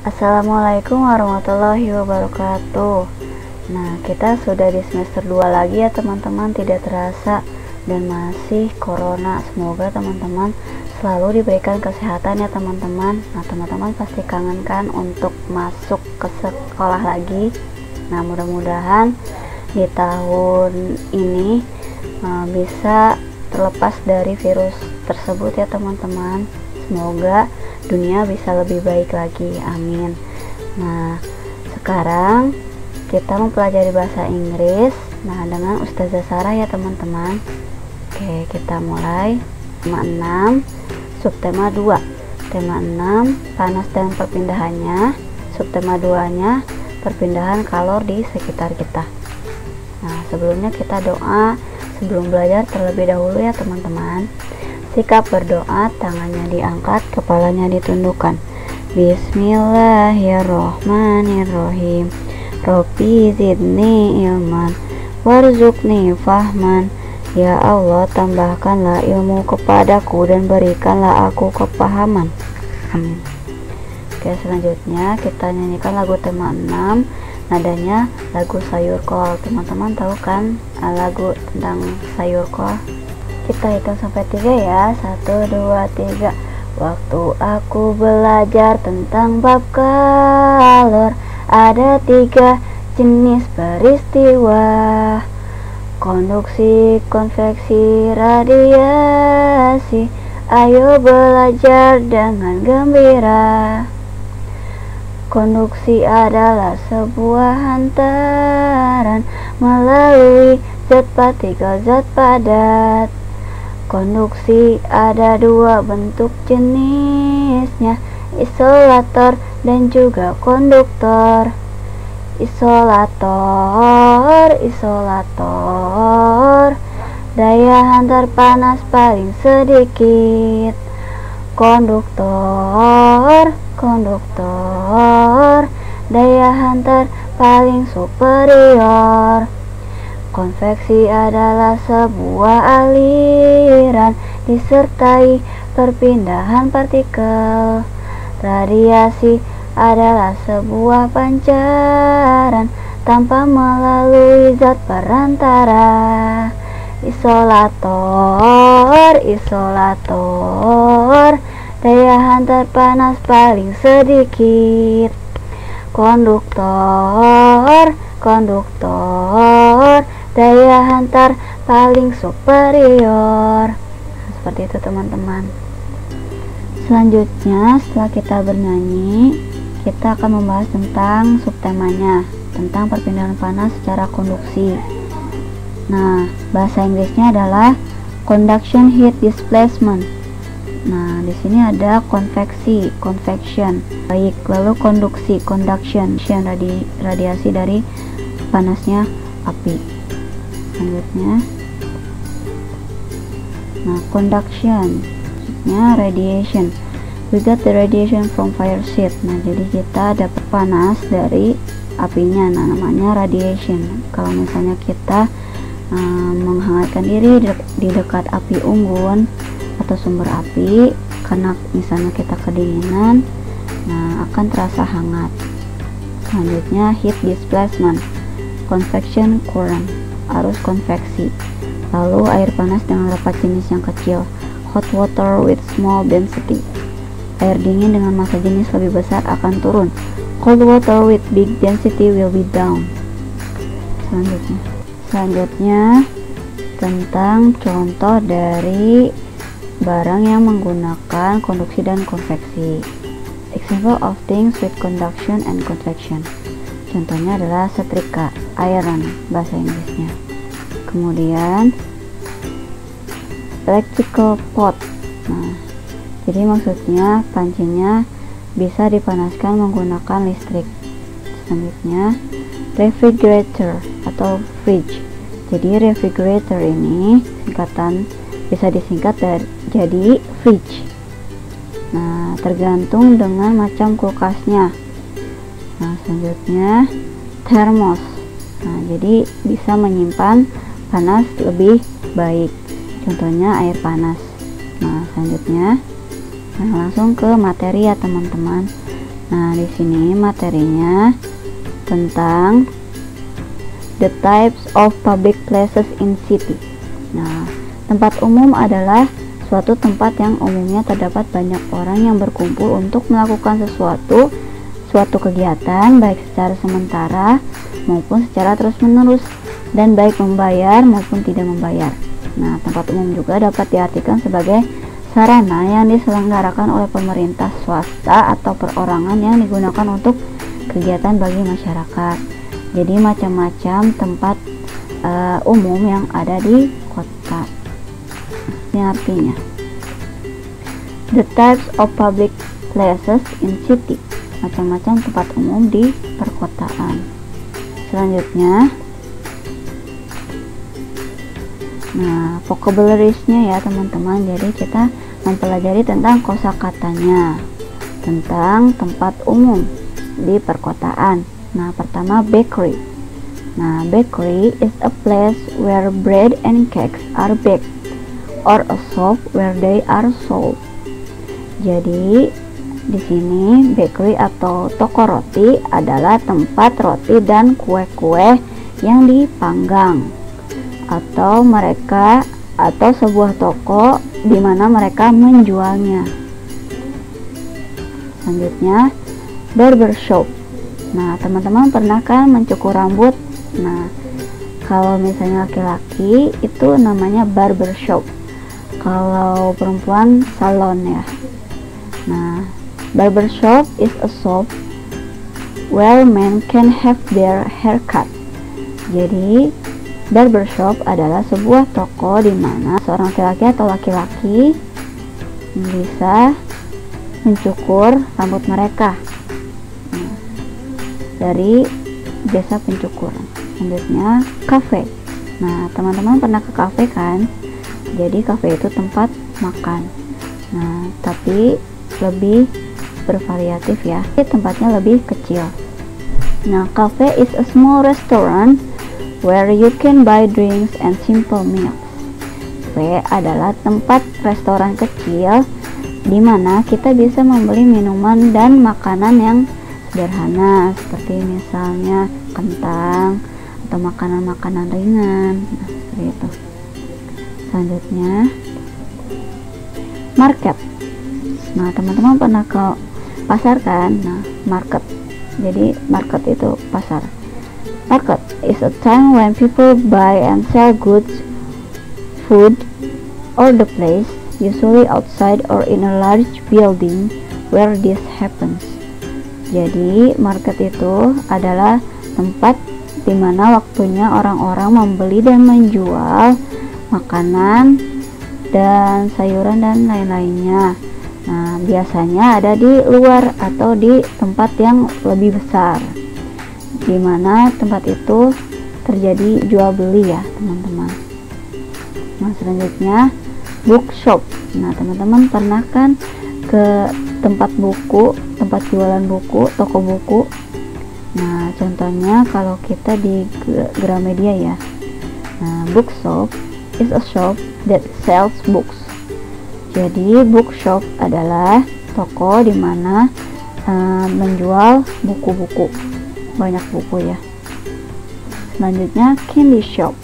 Assalamualaikum warahmatullahi wabarakatuh. Nah, kita sudah di semester 2 lagi ya teman-teman, tidak terasa, dan masih corona. Semoga teman-teman selalu diberikan kesehatan ya teman-teman. Nah, teman-teman pasti kangen kan untuk masuk ke sekolah lagi. Nah, mudah-mudahan di tahun ini bisa terlepas dari virus tersebut ya teman-teman. Semoga dunia bisa lebih baik lagi, amin. Nah, sekarang kita mempelajari bahasa Inggris dengan Ustazah Sarah ya teman-teman. Oke, kita mulai. Tema 6, subtema 2. Tema 6, panas dan perpindahannya. Subtema 2 nya, perpindahan kalor di sekitar kita. Nah, sebelumnya kita doa sebelum belajar terlebih dahulu ya teman-teman. Sikap berdoa, tangannya diangkat, kepalanya ditundukkan. Bismillahirrohmanirrohim. Robbi zidni ilman warzuqni fahman. Ya Allah, tambahkanlah ilmu kepadaku dan berikanlah aku kepahaman. Amin. Oke, selanjutnya kita nyanyikan lagu tema 6. Nadanya lagu sayur kol. Teman-teman tahu kan lagu tentang sayur kol? Kita hitung sampai 3 ya. 1, 2, 3. Waktu aku belajar tentang bab kalor, ada 3 jenis peristiwa: konduksi, konveksi, radiasi. Ayo belajar dengan gembira. Konduksi adalah sebuah hantaran melalui zat partikel zat padat. Konduksi ada 2 bentuk jenisnya, isolator dan juga konduktor. Isolator, daya hantar panas paling sedikit. Konduktor, daya hantar paling superior. Konveksi adalah sebuah aliran disertai perpindahan partikel. Radiasi adalah sebuah pancaran tanpa melalui zat perantara. Isolator, daya hantar panas paling sedikit. Konduktor, daya hantar paling superior. Seperti itu teman-teman. Selanjutnya, setelah kita bernyanyi, kita akan membahas tentang subtemanya, tentang perpindahan panas secara konduksi. Nah, bahasa Inggrisnya adalah conduction heat displacement. Nah, di sini ada konveksi, convection. Baik, lalu konduksi, conduction, radiasi dari panasnya api. Selanjutnya, nah, conduction, maksudnya radiation. We got the radiation from fire sheet. Nah, jadi kita dapat panas dari apinya. Nah, namanya radiation. Kalau misalnya kita menghangatkan diri di dekat api unggun atau sumber api, karena misalnya kita kedinginan, nah akan terasa hangat. Selanjutnya, heat displacement, convection current, arus konveksi. Lalu air panas dengan lepat jenis yang kecil, hot water with small density. Air dingin dengan massa jenis lebih besar akan turun. Cold water with big density will be down. Selanjutnya tentang contoh dari barang yang menggunakan konduksi dan konveksi. Example of things with conduction and convection. Contohnya adalah setrika, iron bahasa Inggrisnya. Kemudian electrical pot. Nah, jadi maksudnya pancinya bisa dipanaskan menggunakan listrik. Selanjutnya, refrigerator atau fridge. Jadi refrigerator ini bisa disingkat jadi fridge. Nah, tergantung dengan macam kulkasnya. Nah, selanjutnya thermos. Nah, jadi bisa menyimpan panas lebih baik. Contohnya air panas. Nah, selanjutnya langsung ke materi ya teman-teman. Nah, di sini materinya tentang the types of public places in city. Nah, tempat umum adalah suatu tempat yang umumnya terdapat banyak orang yang berkumpul untuk melakukan suatu kegiatan, baik secara sementara maupun secara terus-menerus, dan baik membayar maupun tidak membayar. Nah, tempat umum juga dapat diartikan sebagai sarana yang diselenggarakan oleh pemerintah, swasta, atau perorangan yang digunakan untuk kegiatan bagi masyarakat. Jadi macam-macam tempat umum yang ada di kota. Ini artinya the types of public places in city, macam-macam tempat umum di perkotaan. Selanjutnya, nah, vocabularies-nya ya teman-teman. Jadi kita mempelajari tentang kosakatanya tentang tempat umum di perkotaan. Nah, pertama bakery. Nah, bakery is a place where bread and cakes are baked, or a shop where they are sold. Jadi di sini bakery atau toko roti adalah tempat roti dan kue-kue yang dipanggang, atau sebuah toko di mana mereka menjualnya. Selanjutnya barbershop. Nah, teman-teman pernah kan mencukur rambut? Nah, kalau misalnya laki-laki itu namanya barbershop, kalau perempuan salon ya. Nah, barbershop is a shop where men can have their hair cut. Jadi barbershop adalah sebuah toko di mana seorang laki-laki atau laki-laki bisa mencukur rambut mereka dari jasa pencukuran. Selanjutnya cafe. Nah, teman-teman pernah ke cafe kan? Jadi cafe itu tempat makan. Nah, tapi lebih bervariatif ya. Tempatnya lebih kecil. Nah, cafe is a small restaurant where you can buy drinks and simple meals. Cafe adalah tempat restoran kecil di mana kita bisa membeli minuman dan makanan yang sederhana, seperti misalnya kentang atau makanan-makanan ringan. Nah, seperti itu. Selanjutnya market. Nah, teman-teman pernah ke pasar kan? Nah, market. Jadi market itu pasar. Market is a time when people buy and sell goods, food, or the place, usually outside or in a large building where this happens. Jadi market itu adalah tempat di mana waktunya orang-orang membeli dan menjual makanan dan sayuran dan lain-lainnya. Nah, biasanya ada di luar atau di tempat yang lebih besar, di mana tempat itu terjadi jual beli ya teman-teman. Nah, selanjutnya bookshop. Nah, teman-teman pernah kan ke tempat buku, tempat jualan buku, toko buku. Nah, contohnya kalau kita di Gramedia ya. Nah, bookshop is a shop that sells books. Jadi bookshop adalah toko di mana menjual buku-buku, banyak buku ya. Selanjutnya candy shop.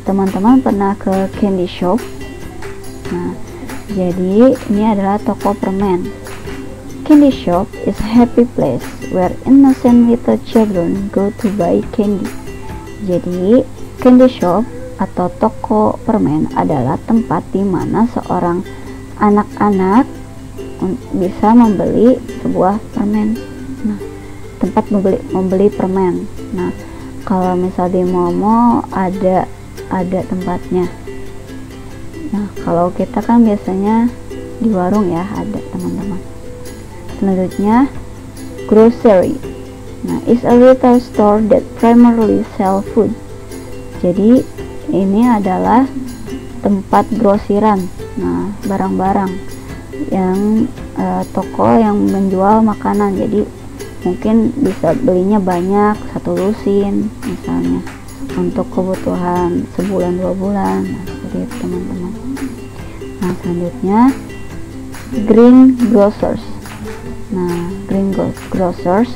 Teman-teman pernah ke candy shop? Nah, jadi ini adalah toko permen. Candy shop is a happy place where innocent little children go to buy candy. Jadi candy shop atau toko permen adalah tempat di mana seorang anak-anak bisa membeli sebuah permen. Nah, tempat membeli permen. Nah, kalau misal di Momo ada tempatnya. Nah, kalau kita kan biasanya di warung ya ada teman-teman. Selanjutnya grocery. Nah, is a retail store that primarily sell food. Jadi ini adalah tempat grosiran. Nah, barang-barang yang toko yang menjual makanan. Jadi mungkin bisa belinya banyak, satu lusin misalnya, untuk kebutuhan sebulan 2 bulan. Nah, seperti itu teman-teman. Nah, selanjutnya green grocers. Nah, greengrocers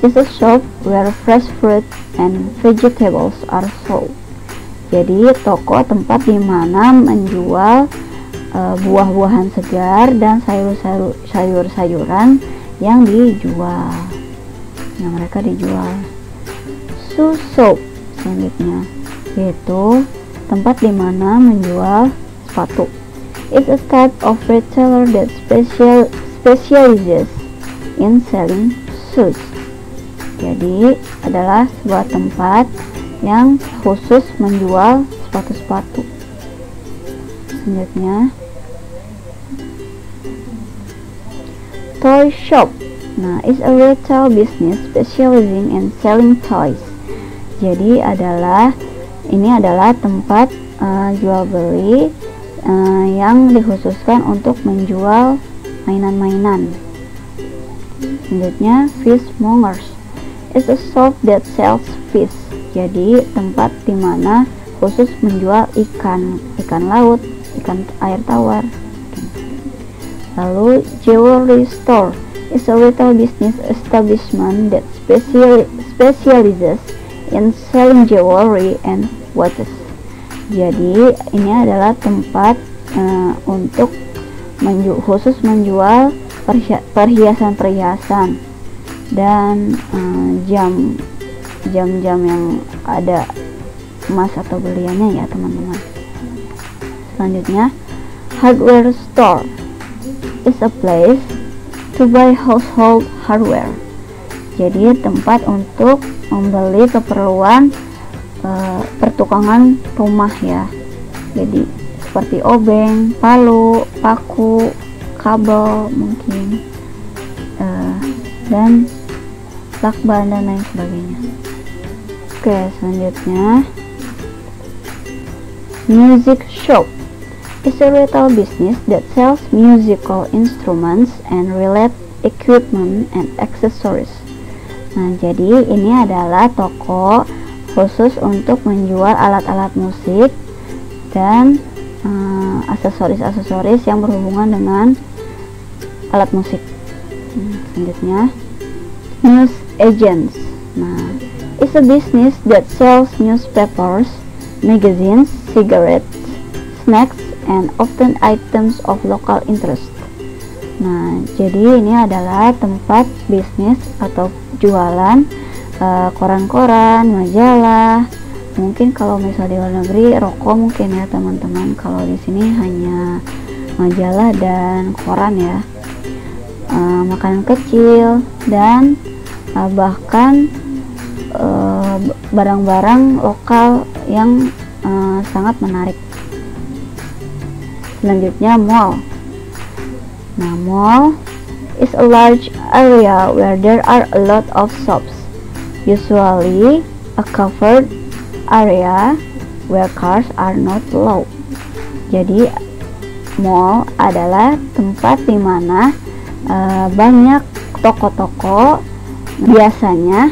is a shop where fresh fruit and vegetables are sold. Jadi toko tempat di mana menjual buah-buahan segar dan sayur-sayuran yang dijual. Nah, mereka dijual. Shoe shop selanjutnya yaitu tempat di mana menjual sepatu. It's a type of retailer that specializes in selling shoes. Jadi adalah sebuah tempat yang khusus menjual sepatu-sepatu. Selanjutnya toy shop. Nah, is a retail business specializing in selling toys. Jadi ini adalah tempat jual beli yang dikhususkan untuk menjual mainan-mainan. Selanjutnya fishmongers is a shop that sells fish. Jadi tempat dimana khusus menjual ikan laut, ikan air tawar. Lalu jewelry store is a retail business establishment that specializes in selling jewelry and watches. Jadi ini adalah tempat untuk khusus menjual perhiasan-perhiasan dan jam-jam yang ada emas atau berliannya ya teman-teman. Selanjutnya hardware store is a place to buy household hardware. Jadi tempat untuk membeli keperluan pertukangan rumah ya. Jadi seperti obeng, palu, paku, kabel mungkin dan lakban dan lain sebagainya. Oke, selanjutnya music shop is a retail business that sells musical instruments and related equipment and accessories. Nah, jadi ini adalah toko khusus untuk menjual alat-alat musik dan aksesoris-aksesoris yang berhubungan dengan alat musik. Selanjutnya news agents. Nah, it's a business that sells newspapers, magazines, cigarettes, snacks, and often items of local interest. Nah, jadi ini adalah tempat bisnis atau jualan koran-koran, majalah. Mungkin kalau misalnya di luar negeri rokok mungkin ya teman-teman. Kalau di sini hanya majalah dan koran ya. Makanan kecil dan bahkan barang-barang lokal yang sangat menarik. Selanjutnya mall. Nah, mall is a large area where there are a lot of shops, usually a covered area where cars are not allowed. Jadi mall adalah tempat di mana banyak toko-toko, biasanya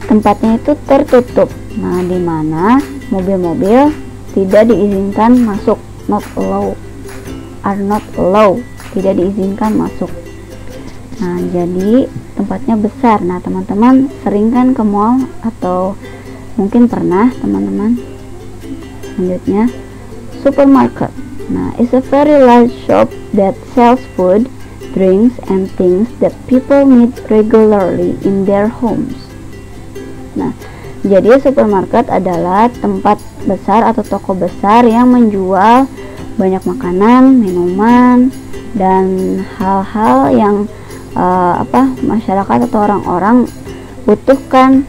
tempatnya itu tertutup. Nah, di mana mobil-mobil tidak diizinkan masuk, are not allowed, tidak diizinkan masuk. Nah, jadi tempatnya besar. Nah, teman-teman sering kan ke mall atau mungkin pernah teman-teman. Selanjutnya supermarket. Nah, it's a very large shop that sells food, drinks, and things that people need regularly in their homes. Nah, jadi supermarket adalah tempat besar atau toko besar yang menjual banyak makanan, minuman, dan hal-hal yang masyarakat atau orang-orang butuhkan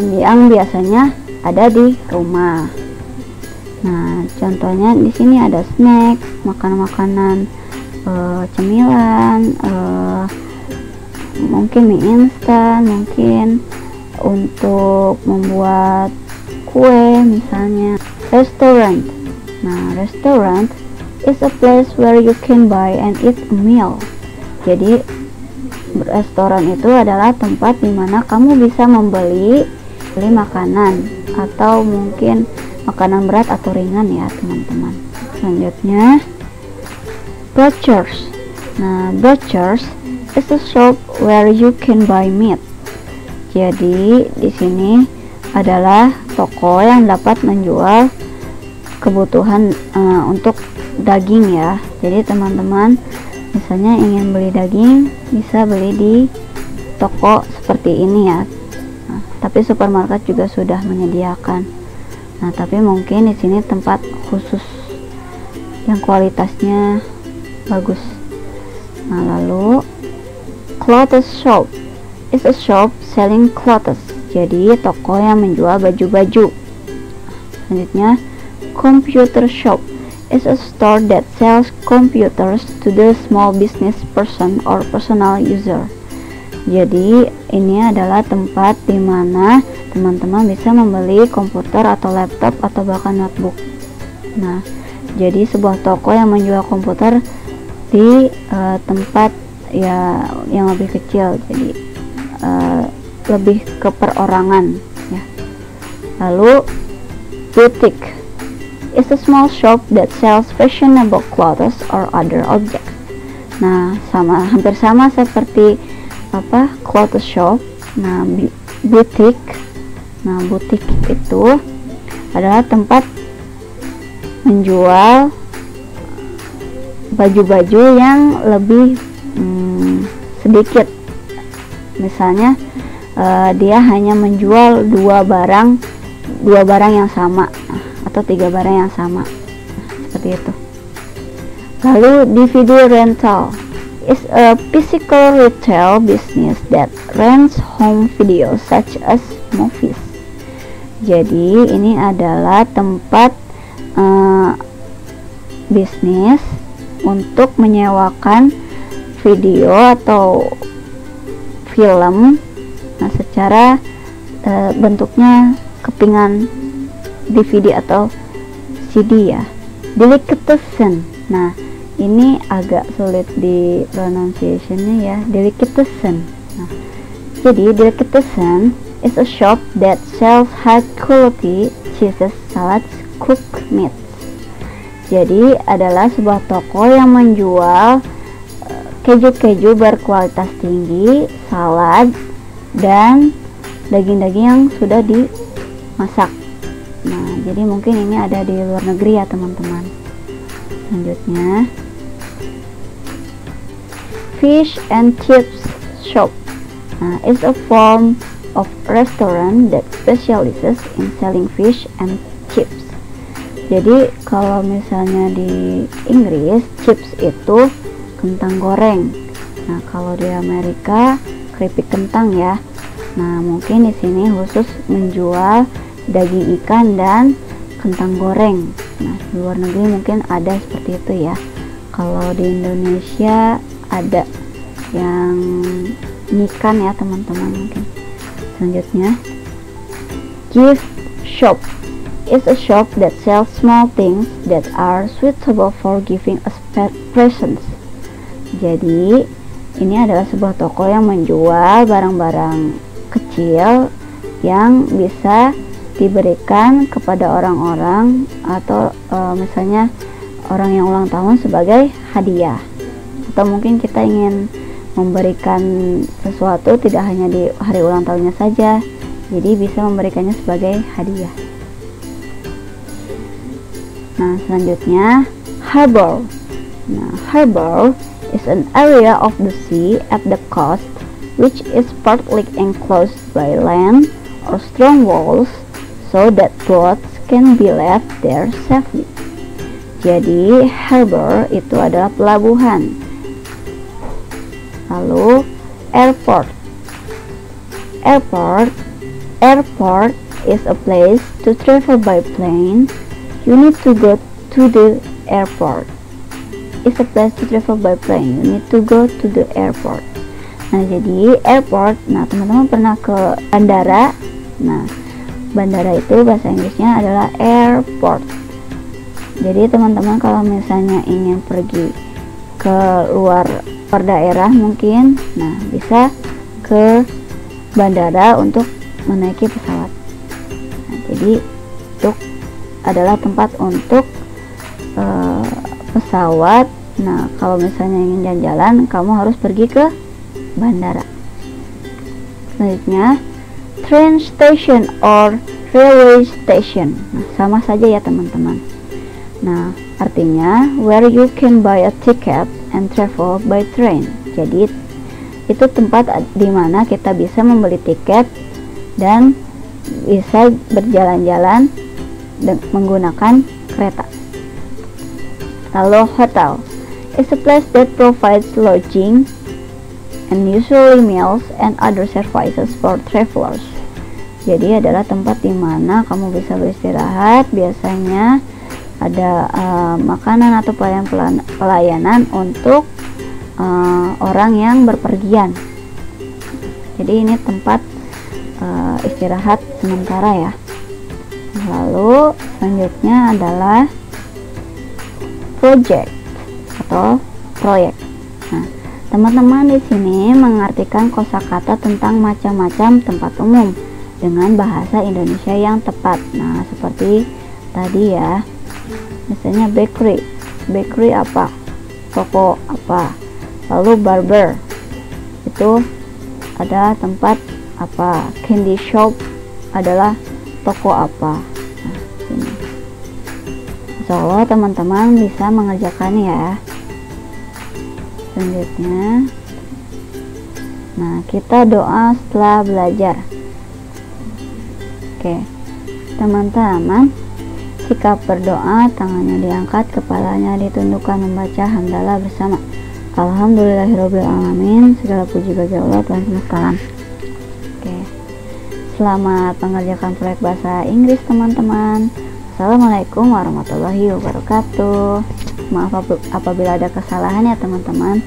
yang biasanya ada di rumah. Nah, contohnya di sini ada snack, makanan-makanan, cemilan, mungkin mie instan, mungkin untuk membuat kue misalnya. Restaurant. Nah, restaurant is a place where you can buy and eat a meal. Jadi restoran itu adalah tempat di mana kamu bisa membeli makanan atau mungkin makanan berat atau ringan ya teman-teman. Selanjutnya brochures Nah, butchers is a shop where you can buy meat. Jadi di sini adalah toko yang dapat menjual kebutuhan untuk daging ya. Jadi teman-teman misalnya ingin beli daging bisa beli di toko seperti ini ya. Nah, tapi supermarket juga sudah menyediakan. Nah, tapi mungkin di sini tempat khusus yang kualitasnya bagus. Nah, lalu clothes shop is a shop selling clothes. Jadi toko yang menjual baju-baju. Selanjutnya, computer shop is a store that sells computers to the small business person or personal user. Jadi ini adalah tempat di mana teman-teman bisa membeli komputer atau laptop atau bahkan notebook. Nah, jadi sebuah toko yang menjual komputer di tempat ya yang lebih kecil, jadi lebih ke perorangan ya. Lalu boutique is a small shop that sells fashionable clothes or other objects. Nah, hampir sama seperti clothes shop. Nah, boutique. Nah, boutique itu adalah tempat menjual baju-baju yang lebih sedikit. Misalnya dia hanya menjual dua barang yang sama atau 3 barang yang sama, seperti itu. Lalu DVD rental is a physical retail business that rents home videos such as movies. Jadi ini adalah tempat bisnis untuk menyewakan video atau film. Nah, secara bentuknya kepingan DVD atau CD ya. Delicatessen. Nah, ini agak sulit di pronunciation-nya ya. Delicatessen. Nah, jadi delicatessen is a shop that sells high quality cheeses, salads, cooked meats. Jadi adalah sebuah toko yang menjual keju-keju berkualitas tinggi, salad, dan daging-daging yang sudah dimasak. Nah, jadi mungkin ini ada di luar negeri ya teman-teman. Selanjutnya, fish and chips shop. Nah, is a form of restaurant that specializes in selling fish and chips. Jadi kalau misalnya di Inggris, chips itu kentang goreng. Nah, kalau di Amerika keripik kentang ya. Nah, mungkin di sini khusus menjual daging ikan dan kentang goreng. Nah, di luar negeri mungkin ada seperti itu ya. Kalau di Indonesia ada yang ikan ya teman-teman mungkin. Selanjutnya, gift shop is a shop that sells small things that are suitable for giving as presents. Jadi ini adalah sebuah toko yang menjual barang-barang kecil yang bisa diberikan kepada orang-orang atau misalnya orang yang ulang tahun sebagai hadiah, atau mungkin kita ingin memberikan sesuatu tidak hanya di hari ulang tahunnya saja, jadi bisa memberikannya sebagai hadiah. Nah, selanjutnya harbor. Nah, harbor is an area of the sea at the coast which is partly enclosed by land or strong walls so that boats can be left there safely. Jadi harbor itu adalah pelabuhan. Lalu airport. Airport is a place to travel by plane. You need to go to the airport. It's a place to travel by plane. You need to go to the airport. Nah, jadi airport. Nah, teman-teman pernah ke bandara. Nah, bandara itu bahasa Inggrisnya adalah airport. Jadi teman-teman kalau misalnya ingin pergi ke luar daerah mungkin, nah bisa ke bandara untuk menaiki pesawat. Nah, jadi itu adalah tempat untuk pesawat Nah, kalau misalnya ingin jalan-jalan, kamu harus pergi ke bandara. Selanjutnya, train station or railway station. Nah, sama saja ya teman-teman. Nah, artinya where you can buy a ticket and travel by train. Jadi itu tempat di mana kita bisa membeli tiket dan bisa berjalan-jalan menggunakan kereta. Lalu hotel is a place that provides lodging and usually meals and other services for travelers. Jadi adalah tempat di mana kamu bisa beristirahat, biasanya ada makanan atau pelayanan untuk orang yang berpergian. Jadi ini tempat istirahat sementara ya. Lalu selanjutnya adalah project atau proyek. Nah, teman-teman di sini mengartikan kosakata tentang macam-macam tempat umum dengan bahasa Indonesia yang tepat. Nah, seperti tadi ya. Misalnya bakery apa? Toko apa? Lalu barber, itu ada tempat apa? Candy shop adalah toko apa? Nah, sini. Insya Allah teman-teman bisa mengerjakannya ya. Selanjutnya, nah kita doa setelah belajar. Oke, teman-teman, sikap berdoa, tangannya diangkat, kepalanya ditundukkan, membaca hamdalah bersama. Alhamdulillahirabbil alamin, segala puji bagi Allah Tuhan semesta alam. Oke. Selamat mengerjakan proyek bahasa Inggris teman-teman. Assalamualaikum warahmatullahi wabarakatuh. Maaf apabila ada kesalahan ya teman-teman.